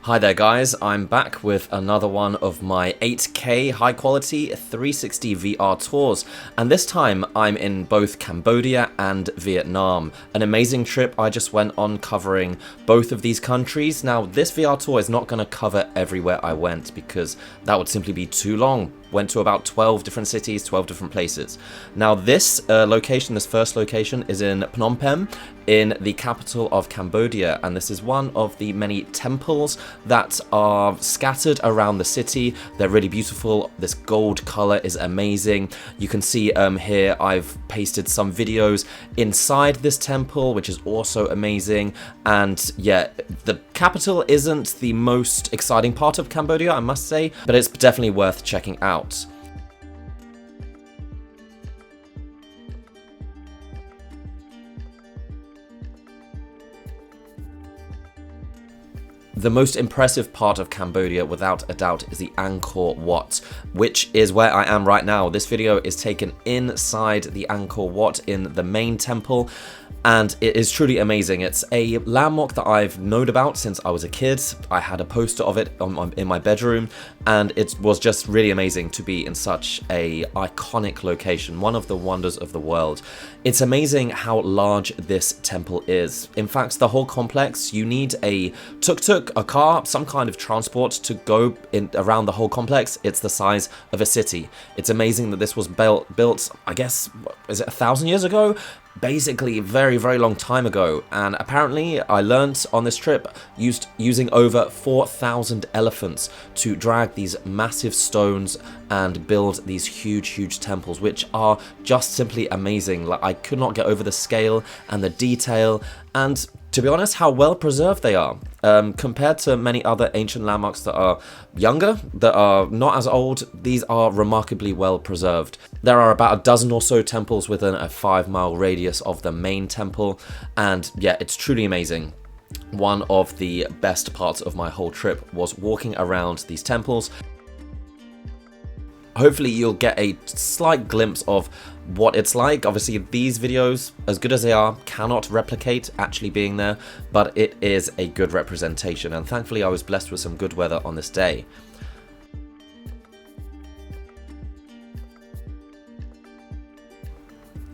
Hi there guys, I'm back with another one of my 8K high quality 360 VR tours, and this time I'm in both Cambodia and Vietnam. An amazing trip I just went on covering both of these countries. Now this VR tour is not going to cover everywhere I went because that would simply be too long. Went to about 12 different cities, 12 different places. Now this this first location is in Phnom Penh, in the capital of Cambodia, and this is one of the many temples that are scattered around the city. They're really beautiful. This gold color is amazing. You can see here I've pasted some videos inside this temple, which is also amazing. And yeah, the capital isn't the most exciting part of Cambodia, I must say, but it's definitely worth checking out. The most impressive part of Cambodia, without a doubt, is the Angkor Wat, which is where I am right now. This video is taken inside the Angkor Wat in the main temple, and it is truly amazing. It's a landmark that I've known about since I was a kid. I had a poster of it in my bedroom, and it was just really amazing to be in such a iconic location, one of the wonders of the world. It's amazing how large this temple is. In fact, the whole complex, you need a tuk-tuk, a car, some kind of transport to go around the whole complex. It's the size of a city. It's amazing that this was built, I guess, is it 1,000 years ago? Basically very, very long time ago, and apparently I learnt on this trip using over 4,000 elephants to drag these massive stones and build these huge temples, which are just simply amazing. Like, I could not get over the scale and the detail, and to be honest, how well preserved they are. Compared to many other ancient landmarks that are younger, that are not as old, these are remarkably well preserved. There are about a dozen or so temples within a 5-mile radius of the main temple, and yeah, it's truly amazing. One of the best parts of my whole trip was walking around these temples. Hopefully you'll get a slight glimpse of what it's like. Obviously these videos, as good as they are, cannot replicate actually being there, but it is a good representation, and thankfully I was blessed with some good weather on this day.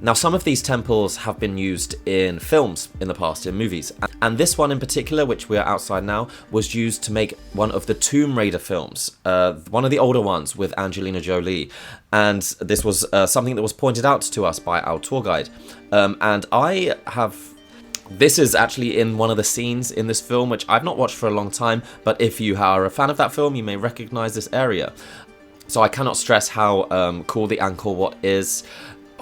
Now, some of these temples have been used in films in the past, in movies, and this one in particular, which we are outside now, was used to make one of the Tomb Raider films, one of the older ones with Angelina Jolie, and this was something that was pointed out to us by our tour guide, this is actually in one of the scenes in this film, which I've not watched for a long time, but if you are a fan of that film, you may recognize this area. So I cannot stress how cool the Angkor Wat is.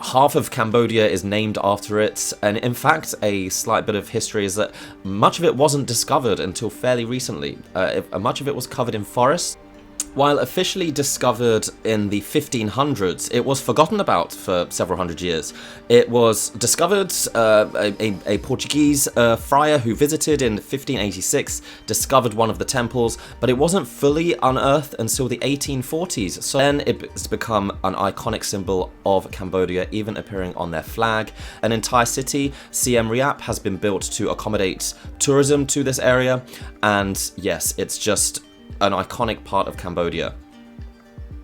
Half of Cambodia is named after it, and in fact a slight bit of history is that much of it wasn't discovered until fairly recently. Much of it was covered in forests. While officially discovered in the 1500s, it was forgotten about for several hundred years. It was discovered, a Portuguese friar who visited in 1586 discovered one of the temples, but it wasn't fully unearthed until the 1840s. So then it's become an iconic symbol of Cambodia, even appearing on their flag. An entire city, Siem Reap, has been built to accommodate tourism to this area, and yes, it's just an iconic part of Cambodia.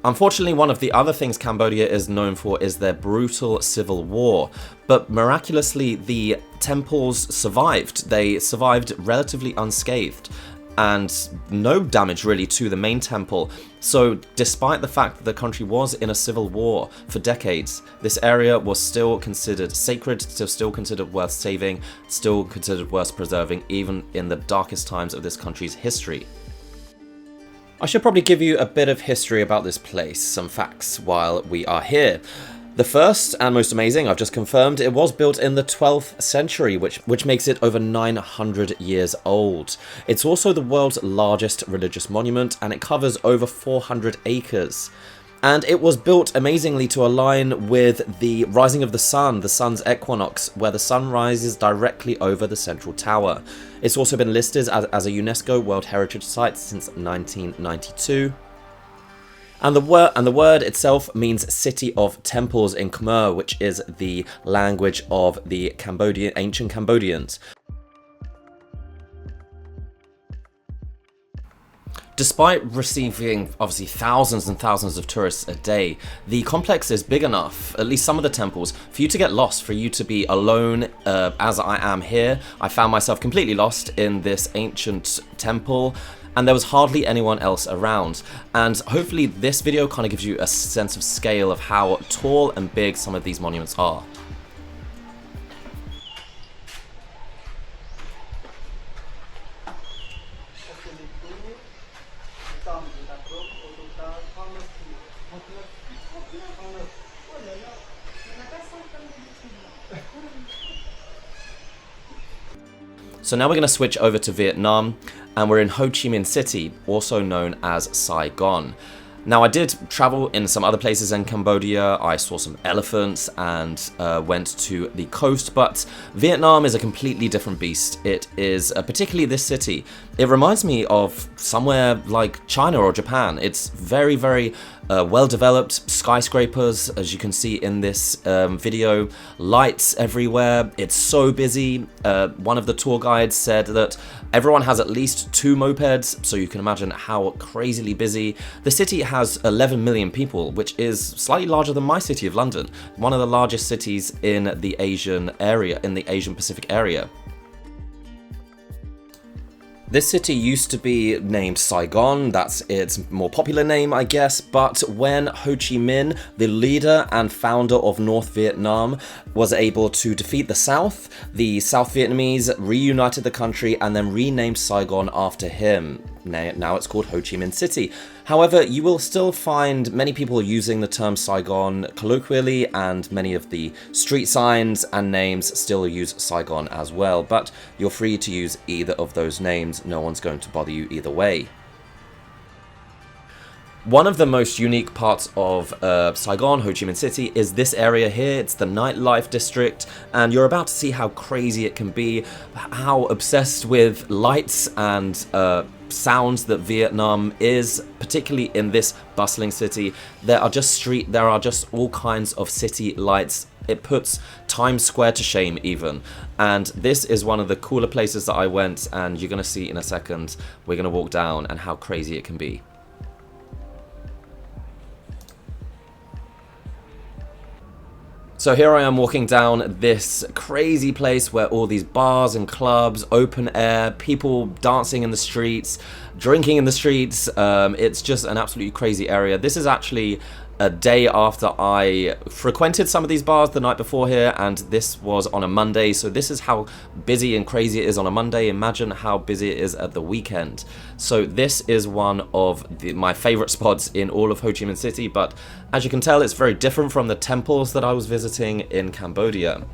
Unfortunately, one of the other things Cambodia is known for is their brutal civil war, but miraculously the temples survived. They survived relatively unscathed, and no damage really to the main temple. So despite the fact that the country was in a civil war for decades, this area was still considered sacred, still considered worth saving, still considered worth preserving, even in the darkest times of this country's history. I should probably give you a bit of history about this place, some facts while we are here. The first and most amazing, I've just confirmed, it was built in the 12th century, which makes it over 900 years old. It's also the world's largest religious monument, and it covers over 400 acres. And it was built amazingly to align with the rising of the sun's equinox, where the sun rises directly over the central tower. It's also been listed as a UNESCO World Heritage Site since 1992. And the word itself means City of Temples in Khmer, which is the language of the ancient Cambodians. Despite receiving obviously thousands and thousands of tourists a day, the complex is big enough, at least some of the temples, for you to get lost, for you to be alone, as I am here. I found myself completely lost in this ancient temple, and there was hardly anyone else around. And hopefully this video kind of gives you a sense of scale of how tall and big some of these monuments are. So now we're going to switch over to Vietnam, and we're in Ho Chi Minh City, also known as Saigon. Now, I did travel in some other places in Cambodia. I saw some elephants and went to the coast, but Vietnam is a completely different beast. It is, particularly this city, it reminds me of somewhere like China or Japan. It's very, very well developed, skyscrapers, as you can see in this video, lights everywhere. It's so busy. One of the tour guides said that everyone has at least 2 mopeds, so you can imagine how crazily busy. The city has 11 million people, which is slightly larger than my city of London, one of the largest cities in the Asian area, in the Asian Pacific area. This city used to be named Saigon, that's its more popular name, I guess, but when Ho Chi Minh, the leader and founder of North Vietnam, was able to defeat the South Vietnamese reunited the country and then renamed Saigon after him. Now it's called Ho Chi Minh City. However, you will still find many people using the term Saigon colloquially, and many of the street signs and names still use Saigon as well, but you're free to use either of those names. No one's going to bother you either way. One of the most unique parts of Saigon, Ho Chi Minh City, is this area here. It's the nightlife district, and you're about to see how crazy it can be, how obsessed with lights and sounds that Vietnam is, particularly in this bustling city. There are just all kinds of city lights. It puts Times Square to shame even. And this is one of the cooler places that I went, and you're going to see in a second. We're going to walk down and how crazy it can be. So here I am walking down this crazy place where all these bars and clubs, open air, people dancing in the streets, drinking in the streets. It's just an absolutely crazy area. This is actually a day after I frequented some of these bars the night before here, and this was on a Monday, so this is how busy and crazy it is on a Monday. Imagine how busy it is at the weekend. So this is one of my favorite spots in all of Ho Chi Minh City, but as you can tell, it's very different from the temples that I was visiting in Cambodia.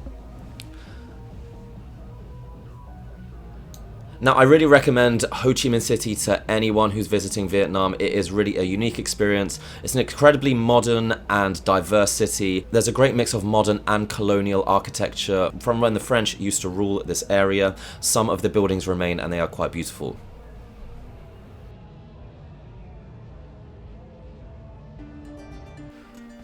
Now, I really recommend Ho Chi Minh City to anyone who's visiting Vietnam. It is really a unique experience. It's an incredibly modern and diverse city. There's a great mix of modern and colonial architecture from when the French used to rule this area. Some of the buildings remain, and they are quite beautiful.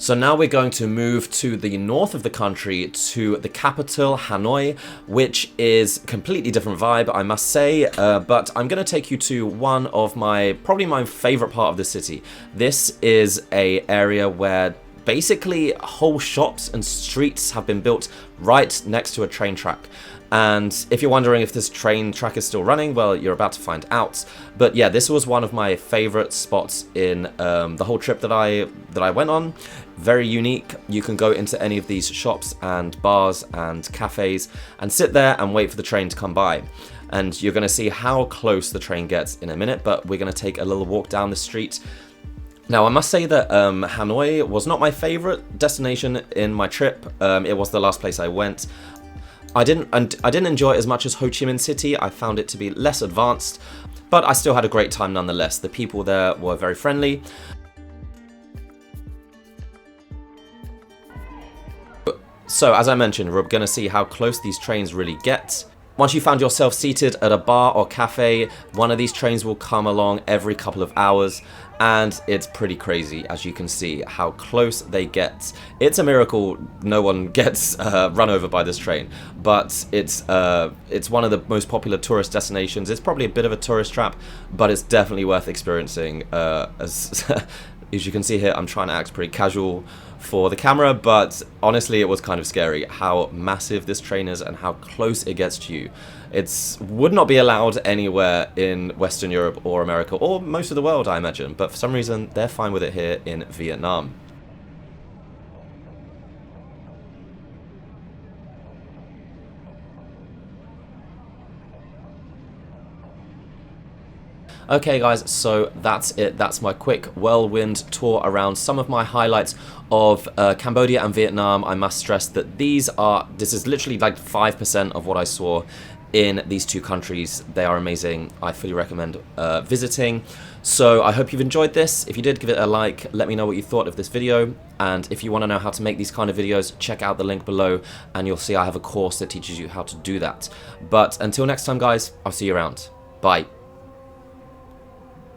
So now we're going to move to the north of the country, to the capital, Hanoi, which is a completely different vibe, I must say, but I'm going to take you to one of probably my favorite part of the city. This is an area where basically whole shops and streets have been built right next to a train track. And if you're wondering if this train track is still running, well, you're about to find out. But yeah, this was one of my favorite spots in the whole trip that I went on. Very unique. You can go into any of these shops and bars and cafes and sit there and wait for the train to come by. And you're going to see how close the train gets in a minute, but we're going to take a little walk down the street. Now, I must say that Hanoi was not my favorite destination in my trip. It was the last place I went. I didn't enjoy it as much as Ho Chi Minh City. I found it to be less advanced, but I still had a great time nonetheless. The people there were very friendly. So, as I mentioned, we're going to see how close these trains really get. Once you found yourself seated at a bar or cafe, one of these trains will come along every couple of hours, and it's pretty crazy, as you can see, how close they get. It's a miracle no one gets run over by this train, but it's one of the most popular tourist destinations. It's probably a bit of a tourist trap, but it's definitely worth experiencing. As you can see here, I'm trying to act pretty casual for the camera, but honestly it was kind of scary how massive this train is and how close it gets to you. It would not be allowed anywhere in Western Europe or America or most of the world, I imagine, but for some reason they're fine with it here in Vietnam. Okay guys, so that's it. That's my quick whirlwind tour around some of my highlights of Cambodia and Vietnam. I must stress that this is literally like 5% of what I saw in these two countries. They are amazing. I fully recommend visiting. So I hope you've enjoyed this. If you did, give it a like. Let me know what you thought of this video. And if you want to know how to make these kind of videos, check out the link below and you'll see I have a course that teaches you how to do that. But until next time guys, I'll see you around. Bye.